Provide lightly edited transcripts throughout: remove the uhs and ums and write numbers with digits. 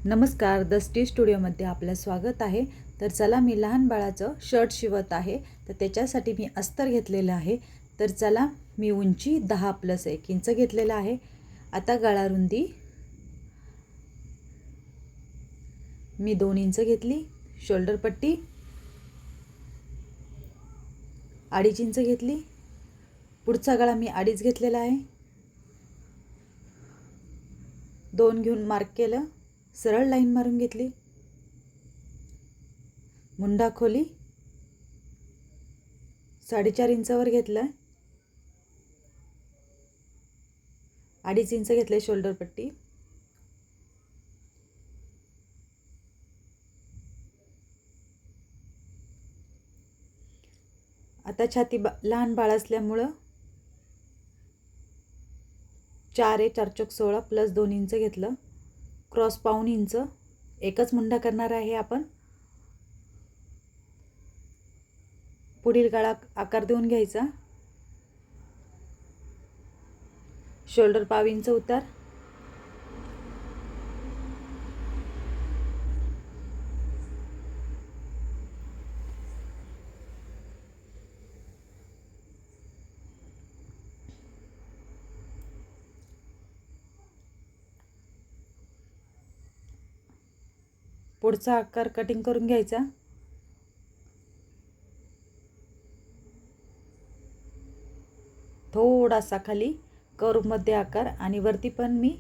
नमस्कार, द स्टी स्टुडिओमध्ये आपलं स्वागत आहे. तर चला, मी लहान बाळाचं शर्ट शिवत आहे. तर त्याच्यासाठी मी अस्तर घेतलेलं आहे. तर चला, मी उंची 10+1 इंच घेतलेलं आहे. आता गळा रुंदी मी 2 इंच घेतली. शोल्डर पट्टी 2.5 इंच घेतली. पुढचा गळा मी 2.5 घेतलेला आहे. 2 घेऊन मार्क केलं. सरळ लाईन मारून घेतली. मुंडा खोली 4.5 इंचावर घेतलं. 2.5 इंच घेतले शोल्डर पट्टी. आता छाती लहान बाळ असल्यामुळं 4 चौक 16 प्लस 2 इंच घेतलं. Cross 1.5 inch. एकच मुंडा करणार आहे आपण. पुढील गळा आकार देऊन घ्यायचा. शोल्डर 1.5 इंच उतार. पुढचा आकार कटिंग करून घ्यायचा. थोडासा खाली कर्वमध्ये आकार आणि वरती पण मी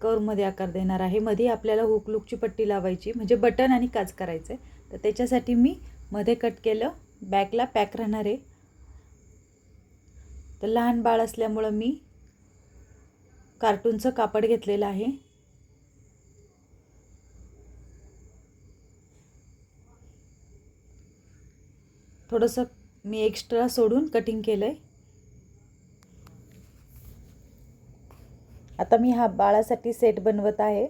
कर्वमध्ये आकार देणार आहे. मध्ये आपल्याला हुक लूकची पट्टी लावायची, म्हणजे बटन आणि काज करायचं आहे. तर त्याच्यासाठी मी मध्ये कट केलं. बॅकला पॅक राहणार आहे. तर लहान बाळ असल्यामुळं मी कार्टूनचं कापड घेतलेलं आहे. थोडंसं मी एक्स्ट्रा सोडून कटिंग केलं आहे. आता मी हा बाळासाठी सेट बनवत आहे.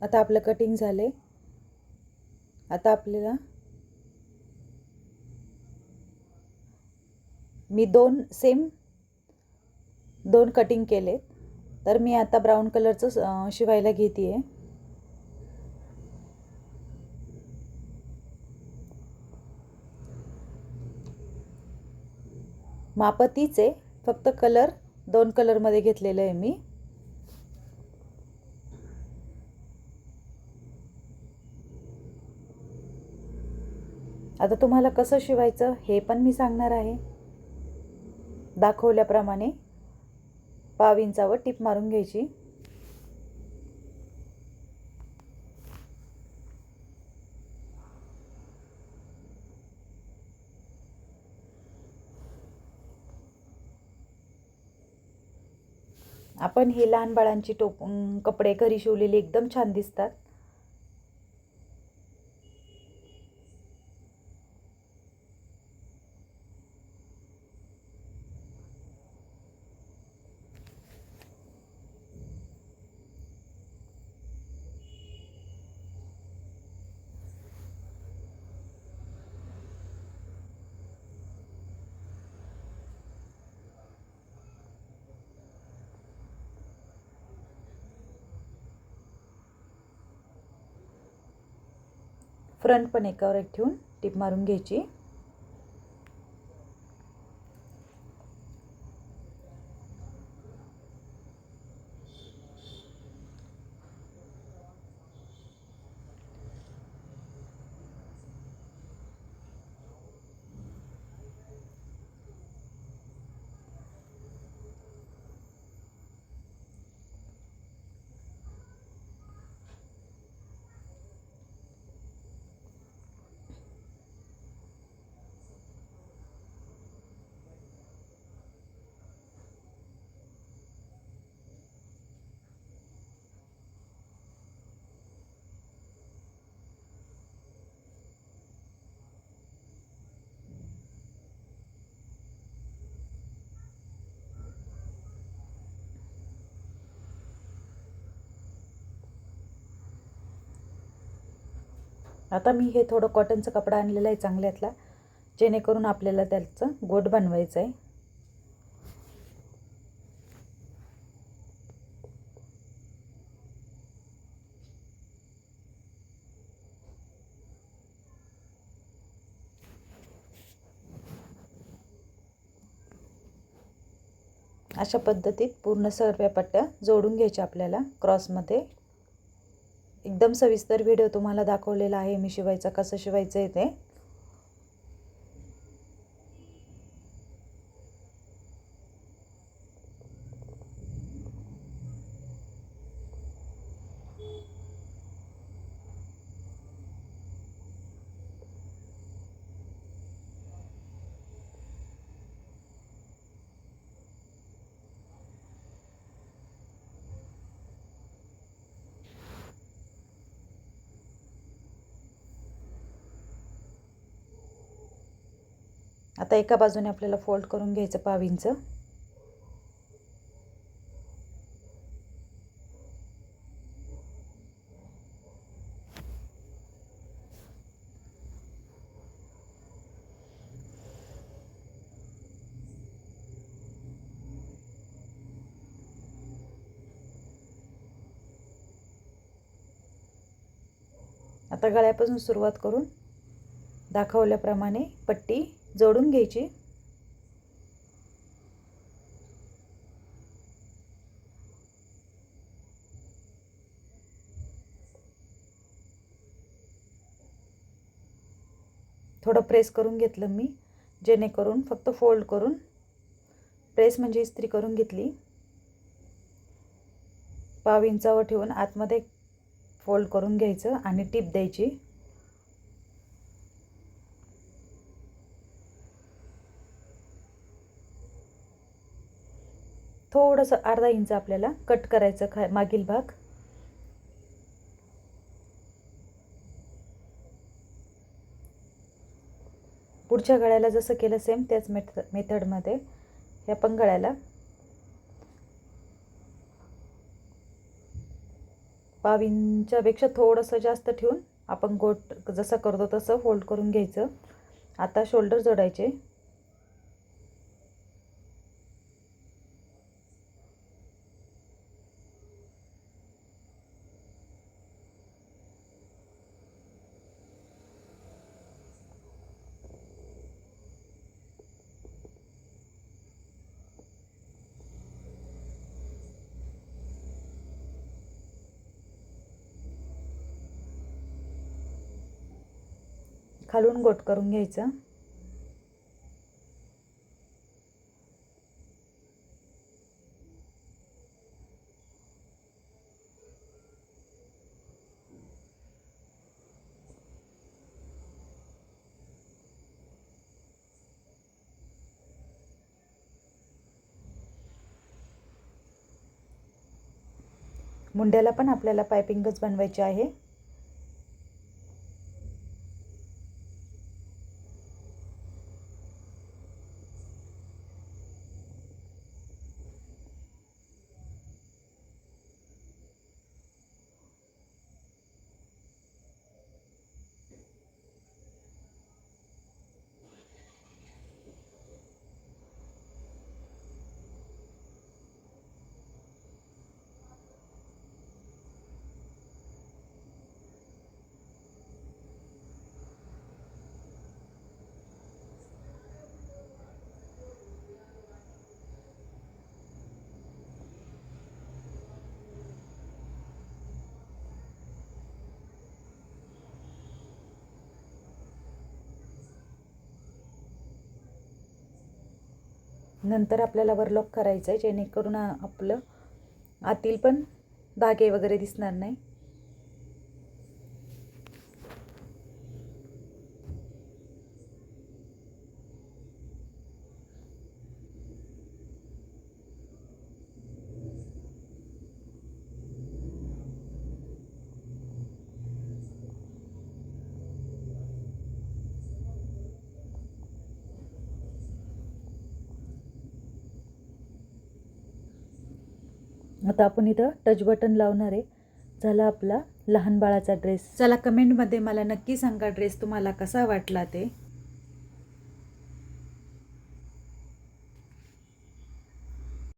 आता आपलं कटिंग झाले. आता आपल्याला मी दोन कटिंग केले. तर मी आता ब्राऊन कलरचं शिवायला घेते आहे. माप तीच आहे, फक्त कलर 2 कलरमध्ये घेतलेलं आहे मी. आता तुम्हाला कसं शिवायचं हे पण मी सांगणार आहे. दाखवल्याप्रमाणे 1.5 इंचावर टिप मारून घ्यायची. आपण हे लहान बाळांची कपडे घरी शिवलेले एकदम छान दिसतात. फ्रंट पण एकावर एक ठेवून टिप मारून घ्यायची. आता मी हे थोडं कॉटनचा कपडा आणलेला आहे चांगल्यातला, जेणेकरून आपल्याला त्याचं गोट बनवायचं आहे. अशा पद्धतीत पूर्ण सर्व पट्ट्या जोडून घ्यायच्या आपल्याला क्रॉसमध्ये. एकदम सविस्तर व्हिडिओ तुम्हाला दाखवलेला आहे मी शिवायचा कसं शिवायचं आहे ते. आता एका बाजूने आपल्याला फोल्ड करून घ्यायचं 1 इंच. आता गळ्यापासून सुरुवात करून दाखवल्याप्रमाणे पट्टी जोडून घ्यायची. थोडं प्रेस करून घेतलं मी, जेणेकरून फक्त फोल्ड करून, प्रेस म्हणजे इस्त्री करून घेतली. 1 इंचावर ठेवून आतमध्ये फोल्ड करून घ्यायचं आणि टिप द्यायची. थोडंसं अर्धा इंच आपल्याला कट करायचं मागील भाग. पुढच्या गळ्याला जसं केलं सेम त्याच मेथडमध्ये ह्या पण गळ्याला 1 इंचापेक्षा थोडंसं जास्त ठेवून आपण गोट जसं करतो तसं फोल्ड करून घ्यायचं. आता शोल्डर जोडायचे. खालून गोट करून घ्यायचा. मुंड्याला पण आपल्याला पायपिंगच बनवायची आहे. नंतर आपल्याला वरलॉक करायचं आहे, जेणेकरून आपलं आतील पण धागे वगैरे दिसणार नाही. आता आपण इथं टच बटन लावणार आहे. झाला आपला लहान बाळाचा ड्रेस. चला कमेंटमध्ये मला नक्की सांगा ड्रेस तुम्हाला कसा वाटला ते.